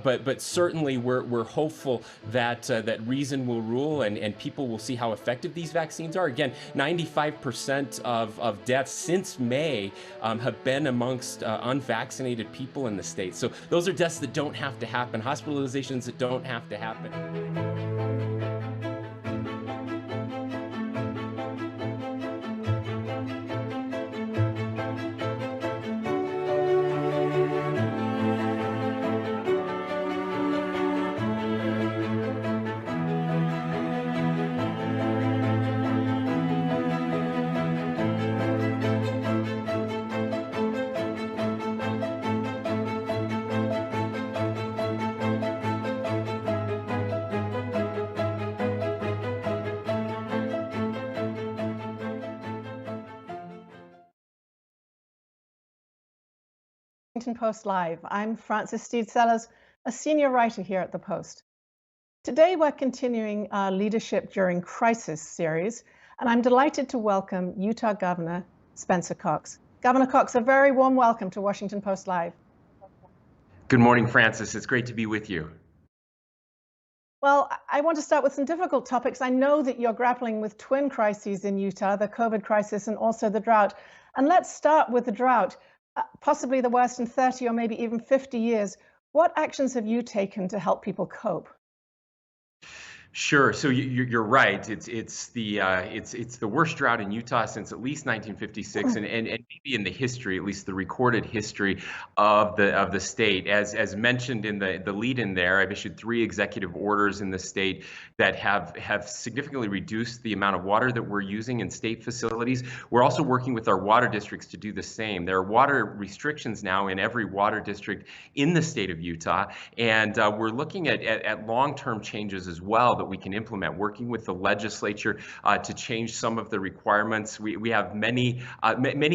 But certainly we're hopeful that that reason will rule, and people will see how effective these vaccines are. Again, 95% of deaths since May have been amongst unvaccinated people in the state. So those are deaths that don't have to happen, hospitalizations that don't have to happen. Washington Post Live. I'm Frances Steed Sellers, a senior writer here at the Post. Today we're continuing our Leadership During Crisis series, and I'm delighted to welcome Utah Governor Spencer Cox. Governor Cox, a very warm welcome to Washington Post Live. Good morning, Frances. It's great to be with you. Well, I want to start with some difficult topics. I know that you're grappling with twin crises in Utah, the COVID crisis and also the drought. And let's start with the drought. Possibly the worst in 30 or maybe even 50 years. What actions have you taken to help people cope? Sure. So you're right. It's the worst drought in Utah since at least 1956, and maybe in the history, at least the recorded history of the state. As mentioned in the lead in there, I've issued 3 executive orders in the state that have significantly reduced the amount of water that we're using in state facilities. We're also working with our water districts to do the same. There are water restrictions now in every water district in the state of Utah, and we're looking at long-term changes as well that we can implement, working with the legislature to change some of the requirements. We have many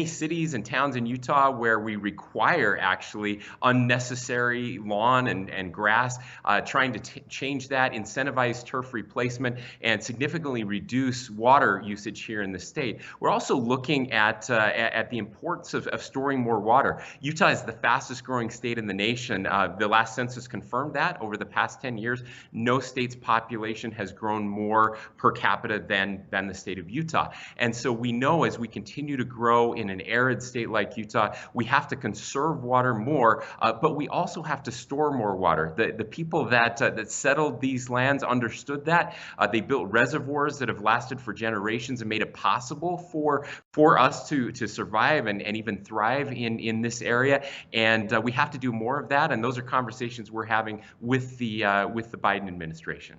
cities and towns in Utah where we require actually unnecessary lawn and grass, trying to change that, incentivize turf replacement, and significantly reduce water usage here in the state. We're also looking at the importance of storing more water. Utah is the fastest growing state in the nation. The last census confirmed that. Over the past 10 years, no state's population has grown more per capita than the state of Utah. And so we know as we continue to grow in an arid state like Utah, we have to conserve water more, but we also have to store more water. The people that settled these lands understood that. They built reservoirs that have lasted for generations and made it possible for us to survive and even thrive in this area. And we have to do more of that. And those are conversations we're having with the Biden administration.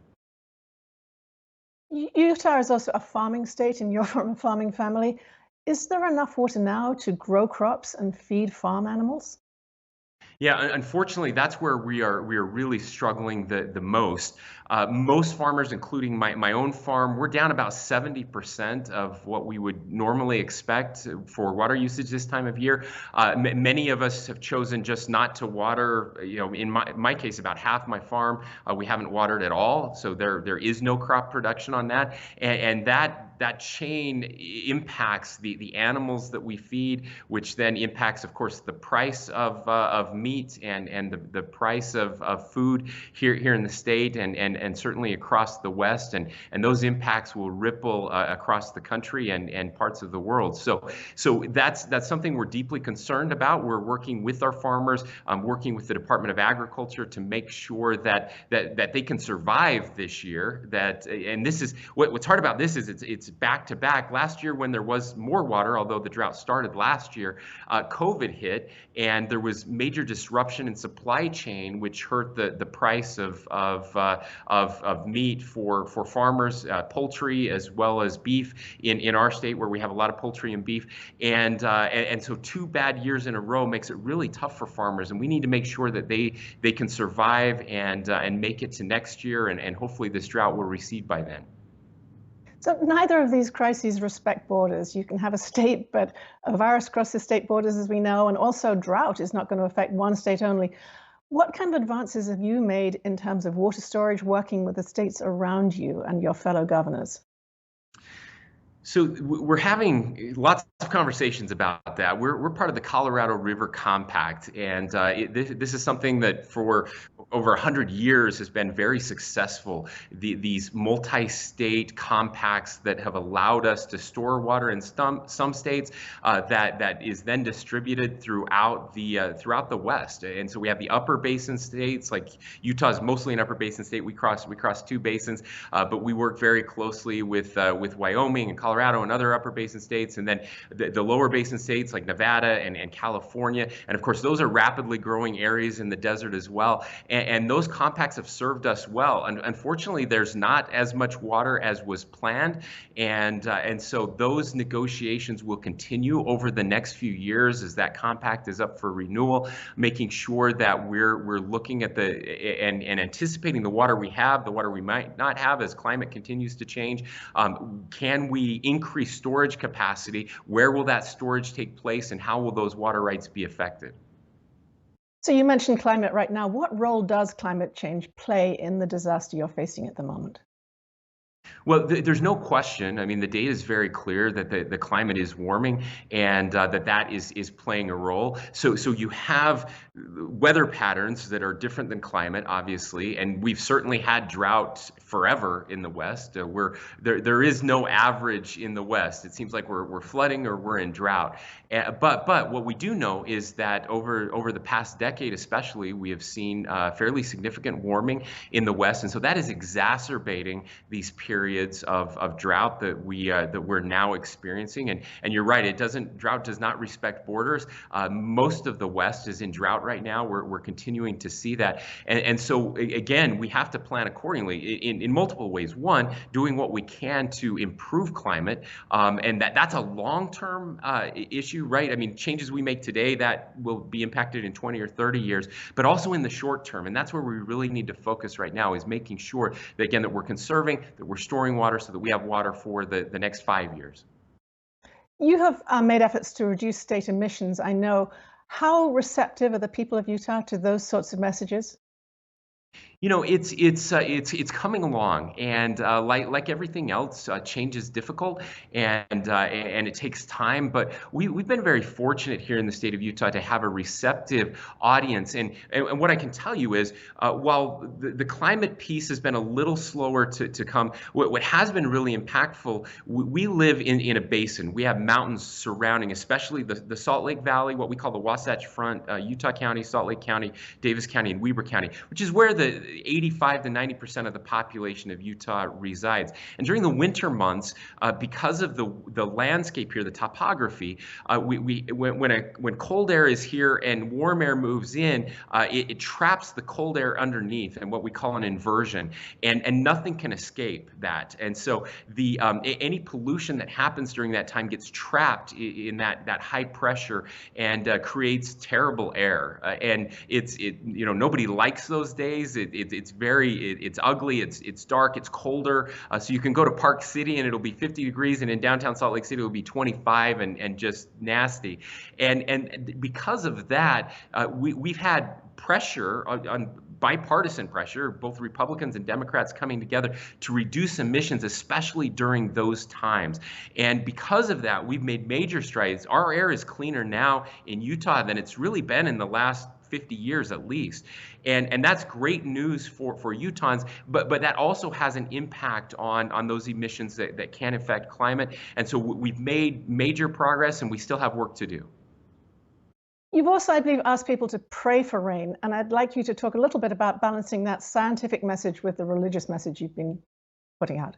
Utah is also a farming state, and you're from a farming family. Is there enough water now to grow crops and feed farm animals? Yeah, unfortunately, that's where we are really struggling the most. Most farmers, including my own farm, we're down about 70% of what we would normally expect for water usage this time of year. Many of us have chosen just not to water. You know, in my case, about half my farm, we haven't watered at all. So there is no crop production on that, and that chain impacts the animals that we feed, which then impacts, of course, the price of meat and the price of food here in the state and certainly across the West, and those impacts will ripple across the country and parts of the world. So that's something we're deeply concerned about. We're working with our farmers, working with the Department of Agriculture to make sure that they can survive this year. And this is what's hard about this is it's back to back. Last year, when there was more water, although the drought started last year, COVID hit, and there was major disruption in supply chain, which hurt the price of meat for farmers, poultry as well as beef in our state, where we have a lot of poultry and beef. And so 2 bad years in a row makes it really tough for farmers, and we need to make sure that they can survive and make it to next year, and hopefully this drought will recede by then. So neither of these crises respect borders. You can have a state, but a virus crosses state borders, as we know, and also drought is not going to affect one state only. What kind of advances have you made in terms of water storage, working with the states around you and your fellow governors? So we're having lots of conversations about that. We're part of the Colorado River Compact, and this is something that for over 100 years has been very successful. These multi-state compacts that have allowed us to store water in some states that is then distributed throughout the West. And so we have the upper basin states, like Utah is mostly an upper basin state. We cross two basins, but we work very closely with Wyoming and Colorado and other upper basin states, and then the lower basin states like Nevada and California. And of course, those are rapidly growing areas in the desert as well. And those compacts have served us well. And unfortunately, there's not as much water as was planned. And so those negotiations will continue over the next few years as that compact is up for renewal, making sure that we're looking at and anticipating the water we have, the water we might not have as climate continues to change. Can we increase storage capacity? Where will that storage take place, and how will those water rights be affected? So you mentioned climate right now. What role does climate change play in the disaster you're facing at the moment? Well, there's no question. I mean, the data is very clear that the climate is warming, and that is playing a role. So you have weather patterns that are different than climate, obviously, and we've certainly had drought forever in the West. There is no average in the West. It seems like we're flooding or we're in drought. But what we do know is that over the past decade, especially, we have seen fairly significant warming in the West, and so that is exacerbating these periods of drought that we're now experiencing. And you're right, drought does not respect borders. Most of the West is in drought right now. We're continuing to see that, and so again, we have to plan accordingly in multiple ways. One, doing what we can to improve climate, and that's a long-term issue, right? I mean, changes we make today that will be impacted in 20 or 30 years, but also in the short term. And that's where we really need to focus right now, is making sure that, again, that we're conserving, that we're storing water so that we have water for the next 5 years. You have made efforts to reduce state emissions, I know. How receptive are the people of Utah to those sorts of messages? You know, it's coming along, and like everything else, change is difficult, and it takes time. But we've been very fortunate here in the state of Utah to have a receptive audience. And what I can tell you is, while the climate piece has been a little slower to come, what has been really impactful, we live in a basin. We have mountains surrounding, especially the Salt Lake Valley, what we call the Wasatch Front, Utah County, Salt Lake County, Davis County, and Weber County, which is where the 85 to 90% of the population of Utah resides. And during the winter months, because of the landscape here, the topography, when cold air is here and warm air moves in, it traps the cold air underneath, and what we call an inversion, and nothing can escape that. And so any pollution that happens during that time gets trapped in that high pressure and creates terrible air. And nobody likes those days. It's ugly, it's dark, it's colder. So you can go to Park City and it'll be 50 degrees, and in downtown Salt Lake City it'll be 25 and just nasty. And because of that, we've had pressure on bipartisan pressure, both Republicans and Democrats coming together to reduce emissions, especially during those times. And because of that, we've made major strides. Our air is cleaner now in Utah than it's really been in the last 50 years at least. And that's great news for Utahns, but that also has an impact on those emissions that can affect climate. And so we've made major progress, and we still have work to do. You've also, I believe, asked people to pray for rain, and I'd like you to talk a little bit about balancing that scientific message with the religious message you've been putting out.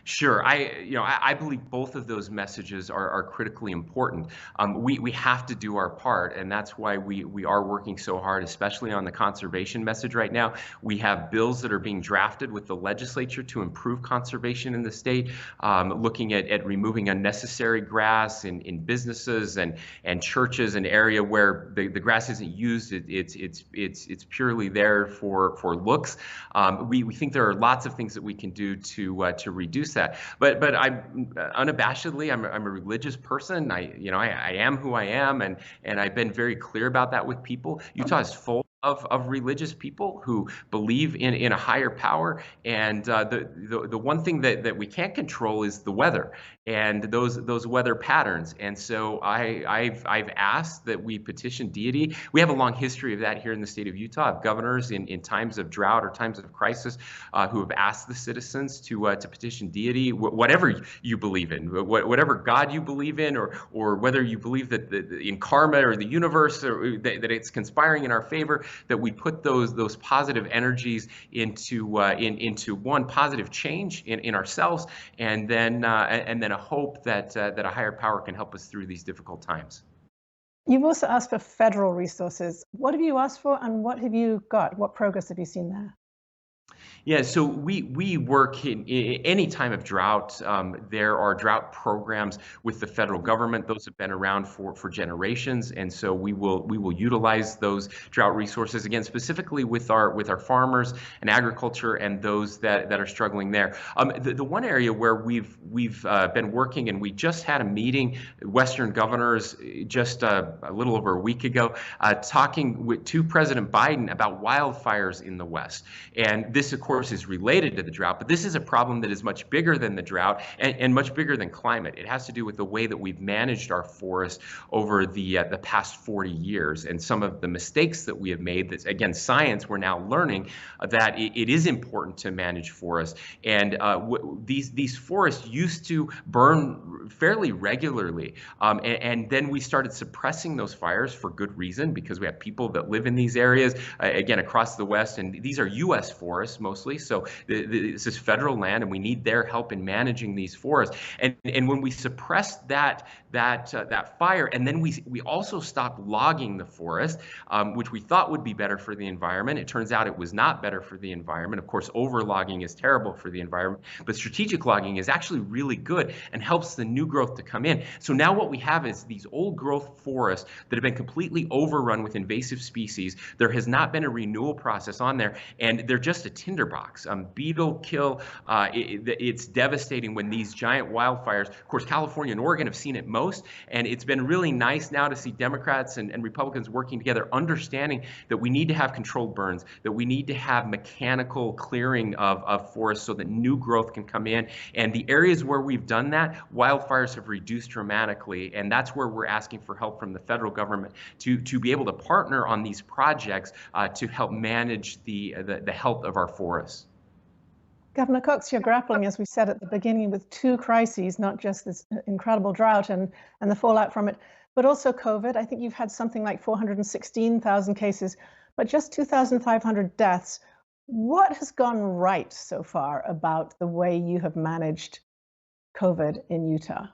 Sure. I believe both of those messages are critically important. We have to do our part, and that's why we are working so hard, especially on the conservation message right now. We have bills that are being drafted with the legislature to improve conservation in the state, looking at removing unnecessary grass in businesses and churches, an area where the grass isn't used. It's purely there for looks. We think there are lots of things that we can do to reduce that. But I'm unabashedly, I'm a religious person. I am who I am, and I've been very clear about that with people. Utah is full of religious people who believe in a higher power, and the one thing that we can't control is the weather and those weather patterns. And so I've asked that we petition deity. We have a long history of that here in the state of Utah, of governors in times of drought or times of crisis who have asked the citizens to petition deity, whatever you believe in, whatever God you believe in, or whether you believe that in karma or the universe, or that it's conspiring in our favor, that we put those positive energies into one positive change in ourselves, and then a hope that a higher power can help us through these difficult times. You've also asked for federal resources. What have you asked for, and what have you got? What progress have you seen there? Yeah, so we work in any time of drought. There are drought programs with the federal government. Those have been around for generations, and so we will utilize those drought resources again, specifically with our farmers and agriculture and those that are struggling there. The one area where we've been working, and we just had a meeting, Western governors, just a little over a week ago, talking to President Biden about wildfires in the West, and this, of course, is related to the drought, but this is a problem that is much bigger than the drought and much bigger than climate. It has to do with the way that we've managed our forest over the past 40 years, and some of the mistakes that we have made. That's, again, science. We're now learning that it is important to manage forests, and these forests used to burn fairly regularly, and then we started suppressing those fires for good reason, because we have people that live in these areas, again, across the West, and these are U.S. forests mostly. So this is federal land, and we need their help in managing these forests. And when we suppressed that fire, and then we also stopped logging the forest, which we thought would be better for the environment. It turns out it was not better for the environment. Of course, overlogging is terrible for the environment, but strategic logging is actually really good and helps the new growth to come in. So now what we have is these old growth forests that have been completely overrun with invasive species. There has not been a renewal process on there, and they're just a tinderbox. Beetle kill, it's devastating when these giant wildfires, of course, California and Oregon have seen it most, and it's been really nice now to see Democrats and Republicans working together, understanding that we need to have controlled burns, that we need to have mechanical clearing of forests so that new growth can come in. And the areas where we've done that, wildfires have reduced dramatically, and that's where we're asking for help from the federal government to be able to partner on these projects to help manage the health of our forests. Governor Cox, you're grappling, as we said at the beginning, with two crises, not just this incredible drought and the fallout from it, but also COVID. I think you've had something like 416,000 cases, but just 2,500 deaths. What has gone right so far about the way you have managed COVID in Utah?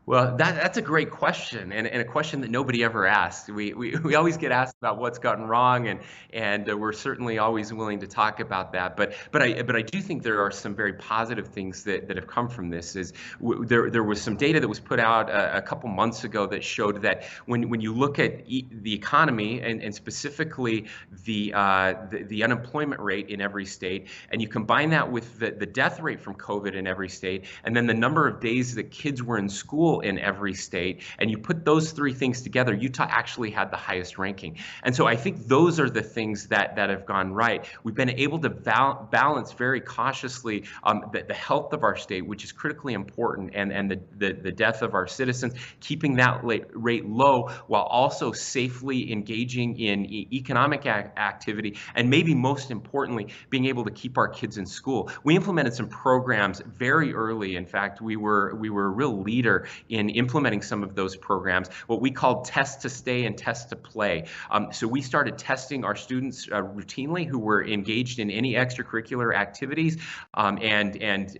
Well, that's a great question, and a question that nobody ever asked. We always get asked about what's gotten wrong, and we're certainly always willing to talk about that. But I do think there are some very positive things that have come from this. There was some data that was put out a couple months ago that showed that when you look at the economy and specifically the unemployment rate in every state, and you combine that with the death rate from COVID in every state, and then the number of days that kids were in school in every state, and you put those three things together, Utah actually had the highest ranking. And so I think those are the things that have gone right. We've been able to balance very cautiously the health of our state, which is critically important, and the death of our citizens, keeping that rate low while also safely engaging in economic activity, and maybe most importantly, being able to keep our kids in school. We implemented some programs very early. In fact, we were a real leader in implementing some of those programs, what we called test to stay and test to play. So we started testing our students routinely who were engaged in any extracurricular activities, and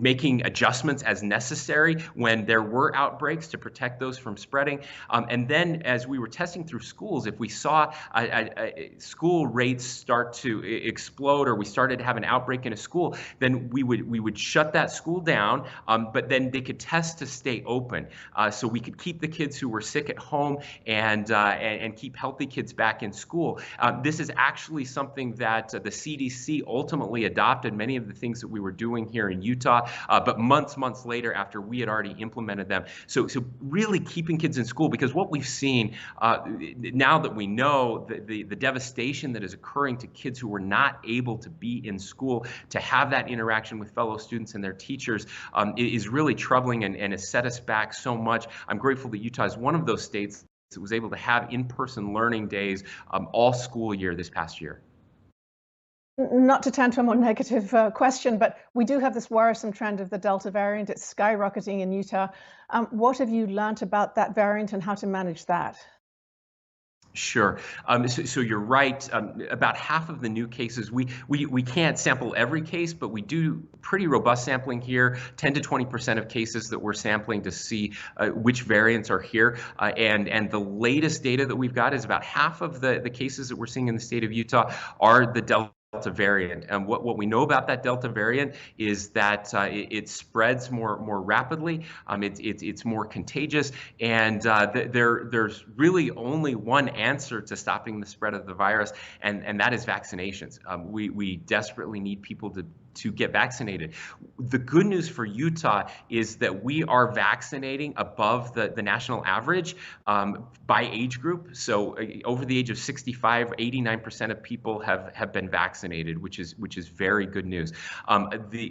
making adjustments as necessary when there were outbreaks to protect those from spreading. And then as we were testing through schools, if we saw school rates start to explode, or we started to have an outbreak in a school, then we would shut that school down, but then they could test tests to stay open, so we could keep the kids who were sick at home and keep healthy kids back in school. This is actually something that the CDC ultimately adopted many of the things that we were doing here in Utah, but months later after we had already implemented them. So really keeping kids in school, because what we've seen now that we know the devastation that is occurring to kids who were not able to be in school, to have that interaction with fellow students and their teachers is really troubling and has set us back so much. I'm grateful that Utah is one of those states that was able to have in-person learning days all school year this past year. Not to turn to a more negative question, but we do have this worrisome trend of the Delta variant. It's skyrocketing in Utah. What have you learned about that variant and how to manage that? Sure. So you're right. About half of the new cases, we can't sample every case, but we do pretty robust sampling here, 10 to 20% of cases that we're sampling to see which variants are here. And the latest data that we've got is about half of the cases that we're seeing in the state of Utah are the Delta variant. And what we know about that Delta variant is that it spreads more rapidly. It's more contagious, and there's really only one answer to stopping the spread of the virus, and that is vaccinations. We desperately need people to get vaccinated. The good news for Utah is that we are vaccinating above the national average by age group. So over the age of 65, 89% of people have been vaccinated, which is very good news.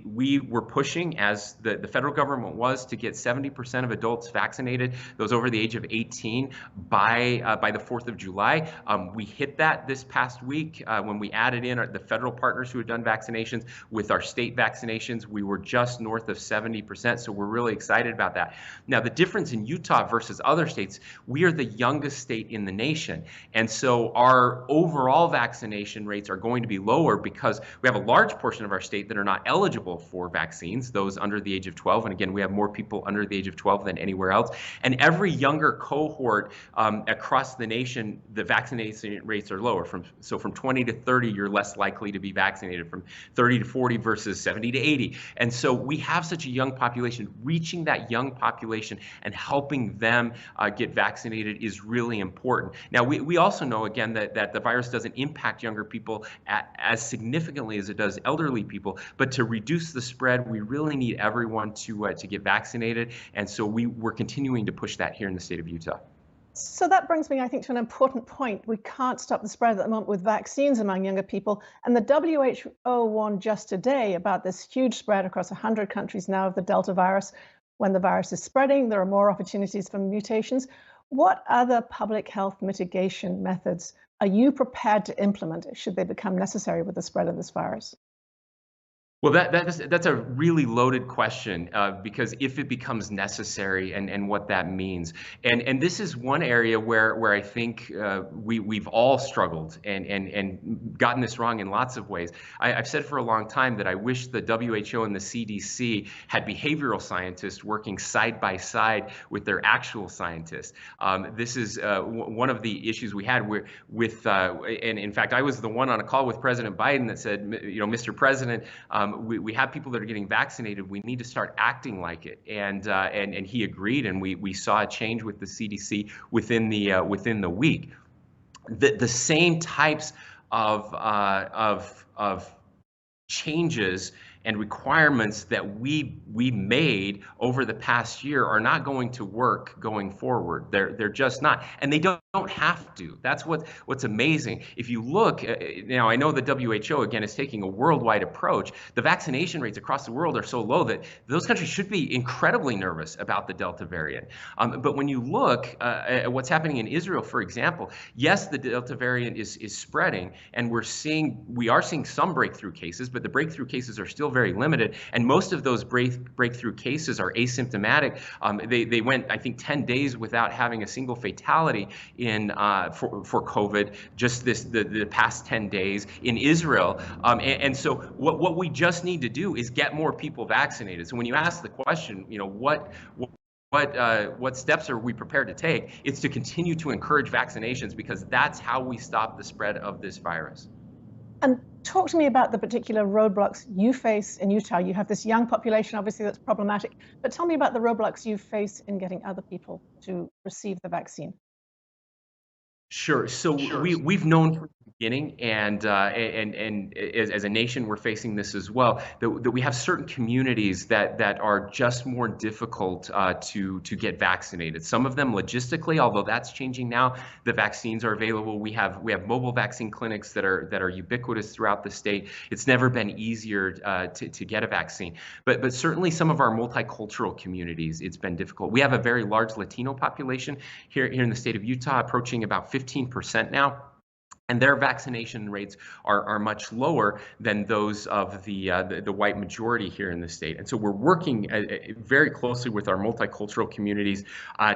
We were pushing, as the federal government was, to get 70% of adults vaccinated, those over the age of 18, by the 4th of July. We hit that this past week when we added in the federal partners who had done vaccinations with our state vaccinations. We were just north of 70%, so we're really excited about that. Now, the difference in Utah versus other states, we are the youngest state in the nation, and so our overall vaccination rates are going to be lower because we have a large portion of our state that are not eligible for vaccines, those under the age of 12, and again, we have more people under the age of 12 than anywhere else, and every younger cohort across the nation, the vaccination rates are lower. So from 20 to 30, you're less likely to be vaccinated, from 30 to 40 versus 70 to 80. And so we have such a young population. Reaching that young population and helping them get vaccinated is really important. Now, we also know, again, that the virus doesn't impact younger people as significantly as it does elderly people, but to reduce the spread, we really need everyone to get vaccinated. And so we're continuing to push that here in the state of Utah. So that brings me, I think, to an important point. We can't stop the spread at the moment with vaccines among younger people. And the WHO warned just today about this huge spread across 100 countries now of the Delta virus. When the virus is spreading, there are more opportunities for mutations. What other public health mitigation methods are you prepared to implement should they become necessary with the spread of this virus? Well, that's a really loaded question because if it becomes necessary and what that means, and this is one area where I think we've all struggled and gotten this wrong in lots of ways. I've said for a long time that I wish the WHO and the CDC had behavioral scientists working side by side with their actual scientists. This is one of the issues we had and in fact, I was the one on a call with President Biden that said, Mr. President, we have people that are getting vaccinated. We need to start acting like it, and he agreed, and we saw a change with the CDC within the week. The same types of changes and requirements that we made over the past year are not going to work going forward. They're just not, and they don't have to. That's what's amazing. If you look now, I know the WHO again is taking a worldwide approach. The vaccination rates across the world are so low that those countries should be incredibly nervous about the Delta variant. But when you look at what's happening in Israel, for example, yes, the Delta variant is spreading, and we are seeing some breakthrough cases, but the breakthrough cases are still very limited, and most of those breakthrough cases are asymptomatic. They went, I think, 10 days without having a single fatality for COVID, just the past 10 days in Israel. And so what we just need to do is get more people vaccinated. So when you ask the question, what steps are we prepared to take? It's to continue to encourage vaccinations, because that's how we stop the spread of this virus. And talk to me about the particular roadblocks you face in Utah. You have this young population, obviously, that's problematic, but tell me about the roadblocks you face in getting other people to receive the vaccine. Sure. So we've known from the beginning, and as a nation, we're facing this as well. That we have certain communities that are just more difficult to get vaccinated. Some of them logistically, although that's changing now. The vaccines are available. We have mobile vaccine clinics that are ubiquitous throughout the state. It's never been easier to get a vaccine. But certainly some of our multicultural communities, it's been difficult. We have a very large Latino population here in the state of Utah, approaching about 15% now. And their vaccination rates are much lower than those of the white majority here in the state. And so we're working very closely with our multicultural communities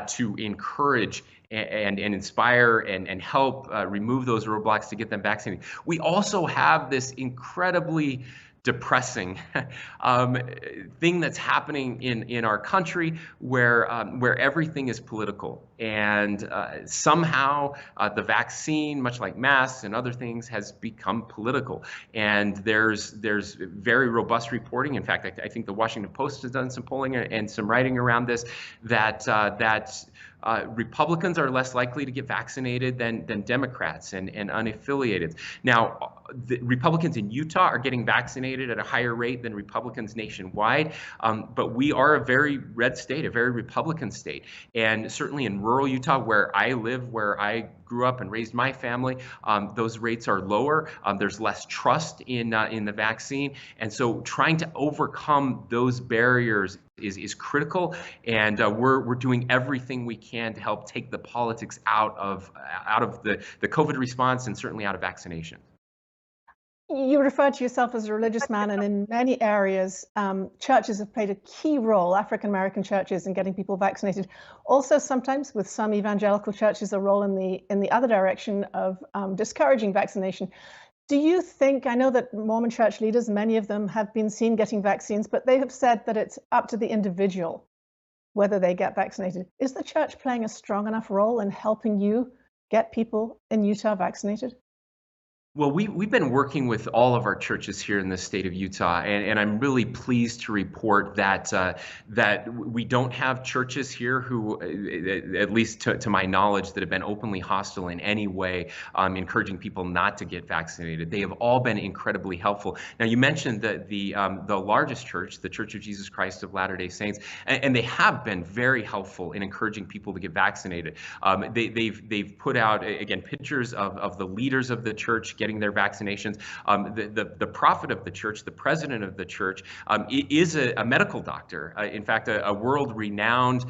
to encourage and inspire and help remove those roadblocks to get them vaccinated. We also have this incredibly depressing thing that's happening in our country where everything is political, and somehow the vaccine, much like masks and other things, has become political. And there's very robust reporting. In fact, I think the Washington Post has done some polling and some writing around this, that Republicans are less likely to get vaccinated than Democrats and unaffiliated. Now, the Republicans in Utah are getting vaccinated at a higher rate than Republicans nationwide, but we are a very red state, a very Republican state. And certainly in rural Utah, where I live, where I grew up and raised my family, those rates are lower. There's less trust in the vaccine. And so trying to overcome those barriers is critical, and we're doing everything we can to help take the politics out of the COVID response, and certainly out of vaccination. You refer to yourself as a religious man, and in many areas, churches have played a key role, African American churches, in getting people vaccinated. Also, sometimes with some evangelical churches, a role in the other direction of discouraging vaccination. Do you think, I know that Mormon church leaders, many of them have been seen getting vaccines, but they have said that it's up to the individual whether they get vaccinated. Is the church playing a strong enough role in helping you get people in Utah vaccinated? Well, we've been working with all of our churches here in the state of Utah, and I'm really pleased to report that that we don't have churches here who, at least to my knowledge, that have been openly hostile in any way, encouraging people not to get vaccinated. They have all been incredibly helpful. Now, you mentioned that the largest church, the Church of Jesus Christ of Latter-day Saints, and they have been very helpful in encouraging people to get vaccinated. They've put out, again, pictures of the leaders of the church getting their vaccinations. The prophet of the church, the president of the church, is a medical doctor. In fact, a world-renowned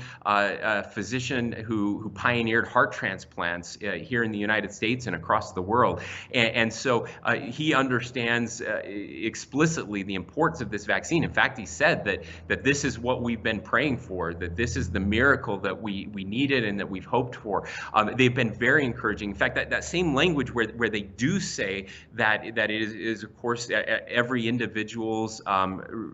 physician who pioneered heart transplants here in the United States and across the world. And so he understands explicitly the importance of this vaccine. In fact, he said that this is what we've been praying for, that this is the miracle that we needed and that we've hoped for. They've been very encouraging. In fact, that same language where they do say that it is of course every individual's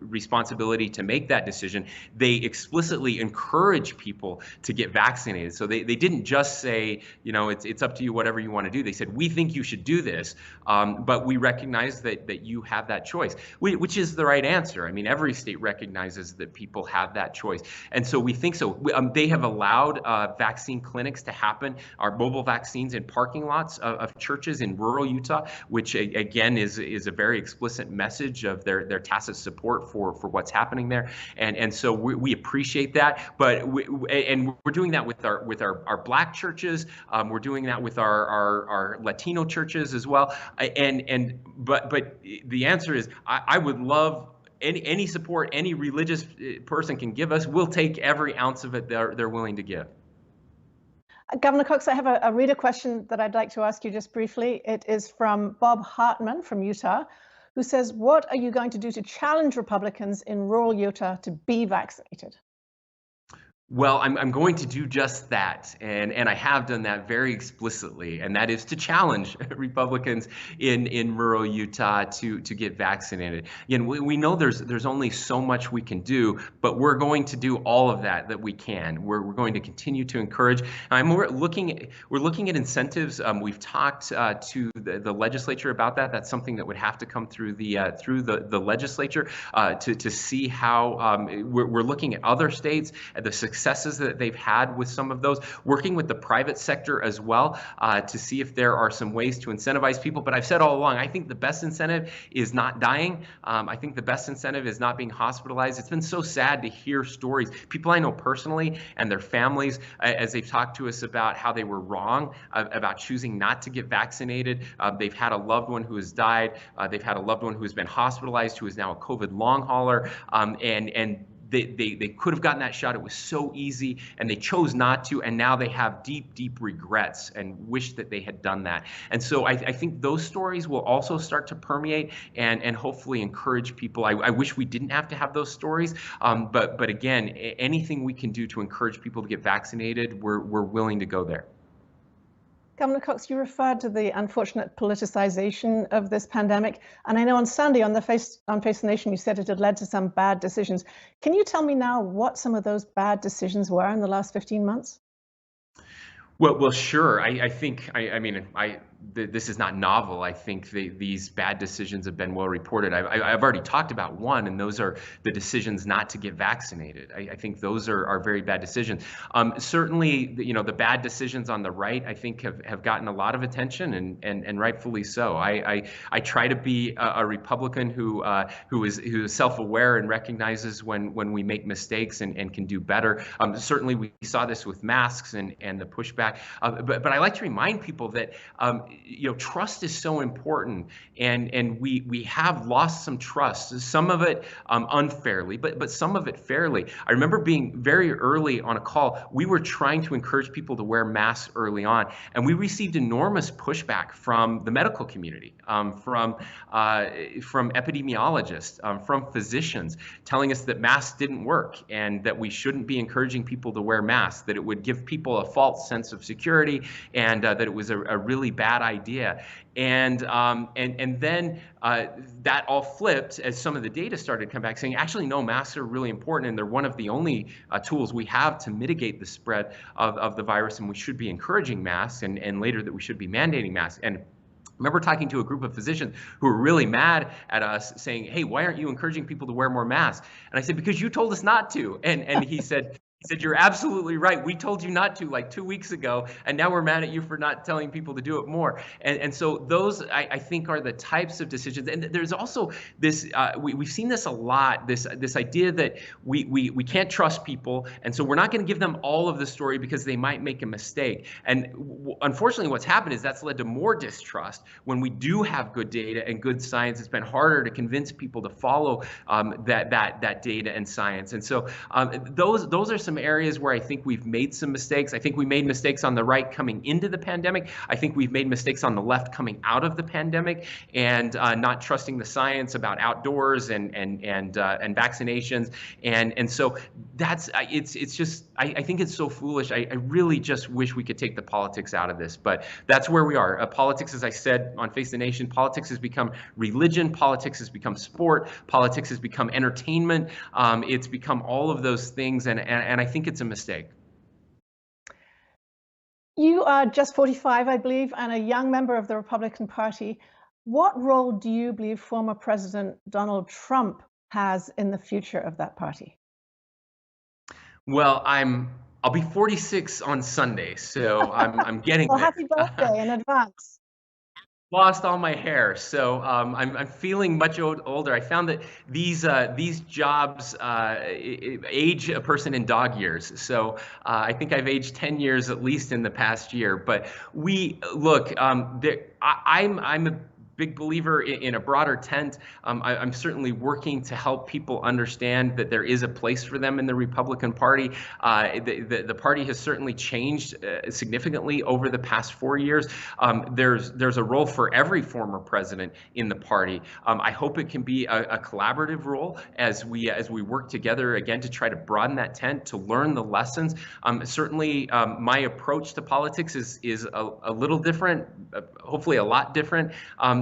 responsibility to make that decision, they explicitly encourage people to get vaccinated. So they didn't just say, you know, it's up to you, whatever you want to do. They said, we think you should do this, but we recognize that you have that choice, which is the right answer. I mean, every state recognizes that people have that choice. And so we think so. They have allowed vaccine clinics to happen, our mobile vaccines in parking lots of churches in rural Utah, which again is a very explicit message of their tacit support for what's happening there. And so we appreciate that. But we're doing that with our Black churches. We're doing that with our Latino churches as well. But the answer is, I would love any support any religious person can give us. We'll take every ounce of it they're willing to give. Governor Cox, I have a reader question that I'd like to ask you just briefly. It is from Bob Hartman from Utah, who says, what are you going to do to challenge Republicans in rural Utah to be vaccinated? Well, I'm going to do just that, and I have done that very explicitly, and that is to challenge Republicans in rural Utah to get vaccinated. Again, we know there's only so much we can do, but we're going to do all of that we can. We're going to continue to encourage. We're looking at incentives. We've talked to the legislature about that. That's something that would have to come through the legislature to see how we're looking at other states, at the successes that they've had with some of those, working with the private sector as well to see if there are some ways to incentivize people. But I've said all along, I think the best incentive is not dying. I think the best incentive is not being hospitalized. It's been so sad to hear stories, people I know personally and their families, as they've talked to us about how they were wrong about choosing not to get vaccinated. They've had a loved one who has died. They've had a loved one who has been hospitalized, who is now a COVID long hauler, and they could have gotten that shot. It was so easy, and they chose not to, and now they have deep regrets and wish that they had done that. And so I think those stories will also start to permeate and hopefully encourage people. I wish we didn't have to have those stories, but again, anything we can do to encourage people to get vaccinated, we're willing to go there. Governor Cox, you referred to the unfortunate politicization of this pandemic, and I know on Sunday on Face the Nation, you said it had led to some bad decisions. Can you tell me now what some of those bad decisions were in the last 15 months? Well, sure. I think, this is not novel. I think these bad decisions have been well reported. I've already talked about one, and those are the decisions not to get vaccinated. I think those are very bad decisions. Certainly, the bad decisions on the right, I think, have gotten a lot of attention, and rightfully so. I try to be a Republican who is self-aware and recognizes when we make mistakes and can do better. Certainly, we saw this with masks and the pushback. But I like to remind people that trust is so important, and we have lost some trust. Some of it unfairly, but some of it fairly. I remember being very early on a call. We were trying to encourage people to wear masks early on, and we received enormous pushback from the medical community, from epidemiologists, from physicians, telling us that masks didn't work and that we shouldn't be encouraging people to wear masks, that it would give people a false sense of security, and that it was a really bad idea. And then that all flipped as some of the data started to come back saying, actually, no, masks are really important, and they're one of the only tools we have to mitigate the spread of the virus, and we should be encouraging masks, and later that we should be mandating masks. And I remember talking to a group of physicians who were really mad at us, saying, hey, why aren't you encouraging people to wear more masks? And I said, because you told us not to. And he said, you're absolutely right. We told you not to like 2 weeks ago, and now we're mad at you for not telling people to do it more. And so those, I think, are the types of decisions. And there's also this, we've seen this a lot, this idea that we can't trust people, and so we're not going to give them all of the story because they might make a mistake. And unfortunately, what's happened is that's led to more distrust. When we do have good data and good science, it's been harder to convince people to follow that data and science. And so those are some areas where I think we've made some mistakes. I think we made mistakes on the right coming into the pandemic. I think we've made mistakes on the left coming out of the pandemic, and not trusting the science about outdoors and vaccinations. And so it's just I think it's so foolish. I really just wish we could take the politics out of this, but that's where we are. Politics, as I said on Face the Nation, politics has become religion. Politics has become sport. Politics has become entertainment. It's become all of those things, and I think it's a mistake. You are just 45, I believe, and a young member of the Republican Party. What role do you believe former President Donald Trump has in the future of that party? Well, I'll be 46 on Sunday, so I'm getting well, there. Happy birthday in advance. Lost all my hair, so I'm feeling much older. I found that these jobs age a person in dog years. So I think I've aged 10 years at least in the past year. But I'm a big believer in a broader tent. I'm certainly working to help people understand that there is a place for them in the Republican Party. The party has certainly changed significantly over the past 4 years. There's a role for every former president in the party. I hope it can be a collaborative role as we work together again to try to broaden that tent, to learn the lessons. Certainly, my approach to politics is a little different, hopefully a lot different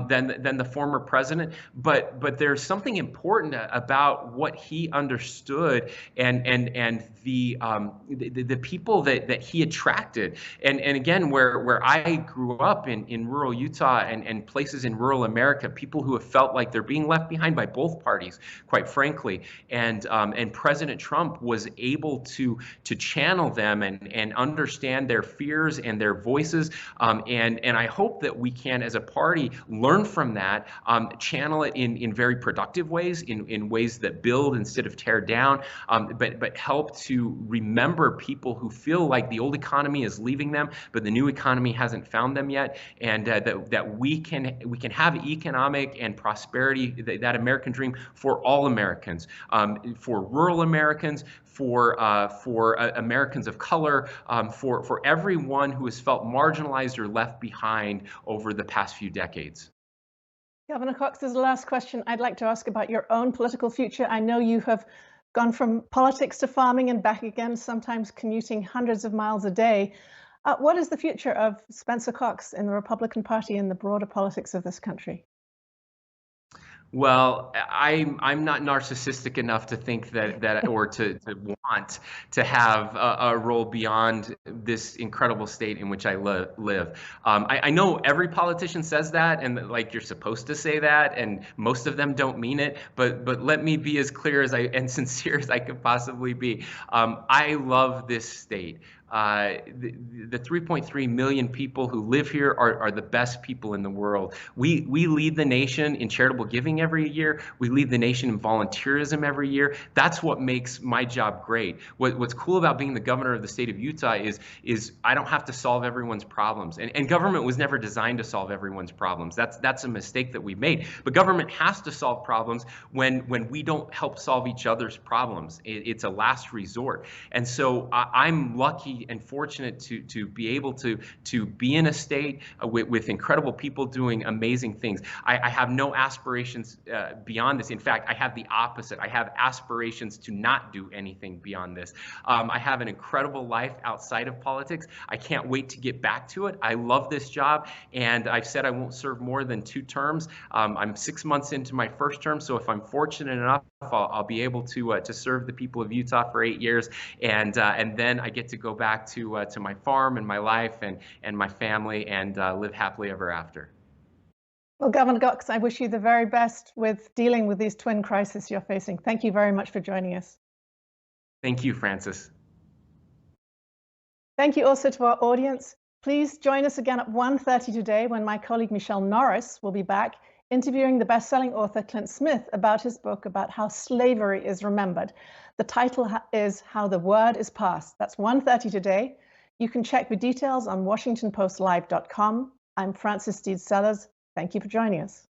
than the former president. But there's something important about what he understood and the people that he attracted. And again, where I grew up in rural Utah and places in rural America, people who have felt like they're being left behind by both parties, quite frankly. And President Trump was able to channel them and understand their fears and their voices. And I hope that we can, as a party, learn from that, channel it in very productive ways, in ways that build instead of tear down, but help to remember people who feel like the old economy is leaving them, but the new economy hasn't found them yet, and that we can have economic and prosperity, that American dream for all Americans, for rural Americans, for Americans of color, for everyone who has felt marginalized or left behind over the past few decades. Governor Cox, as the last question I'd like to ask about your own political future. I know you have gone from politics to farming and back again, sometimes commuting hundreds of miles a day. What is the future of Spencer Cox in the Republican Party and the broader politics of this country? Well, I'm not narcissistic enough to think that or to want to have a role beyond this incredible state in which I live. I know every politician says that, and like you're supposed to say that, and most of them don't mean it. But let me be as clear and sincere as I could possibly be. I love this state. The 3.3 million people who live here are the best people in the world. We lead the nation in charitable giving every year. We lead the nation in volunteerism every year. That's what makes my job great. What's cool about being the governor of the state of Utah is I don't have to solve everyone's problems. And government was never designed to solve everyone's problems. That's a mistake that we made. But government has to solve problems when we don't help solve each other's problems. It's a last resort. And so I'm lucky and fortunate to be able to be in a state with incredible people doing amazing things. I have no aspirations beyond this. In fact, I have the opposite. I have aspirations to not do anything beyond this. I have an incredible life outside of politics. I can't wait to get back to it. I love this job, and I've said I won't serve more than 2 terms. I'm 6 months into my first term, so if I'm fortunate enough, I'll be able to serve the people of Utah for 8 years, and then I get to go back to my farm and my life and my family and live happily ever after. Well, Governor Cox, I wish you the very best with dealing with these twin crises you're facing. Thank you very much for joining us. Thank you, Francis. Thank you also to our audience. Please join us again at 1:30 today when my colleague Michelle Norris will be back interviewing the best-selling author Clint Smith about his book about how slavery is remembered. The title is How the Word is Passed. That's 1:30 today. You can check the details on WashingtonPostLive.com. I'm Frances Steed Sellers. Thank you for joining us.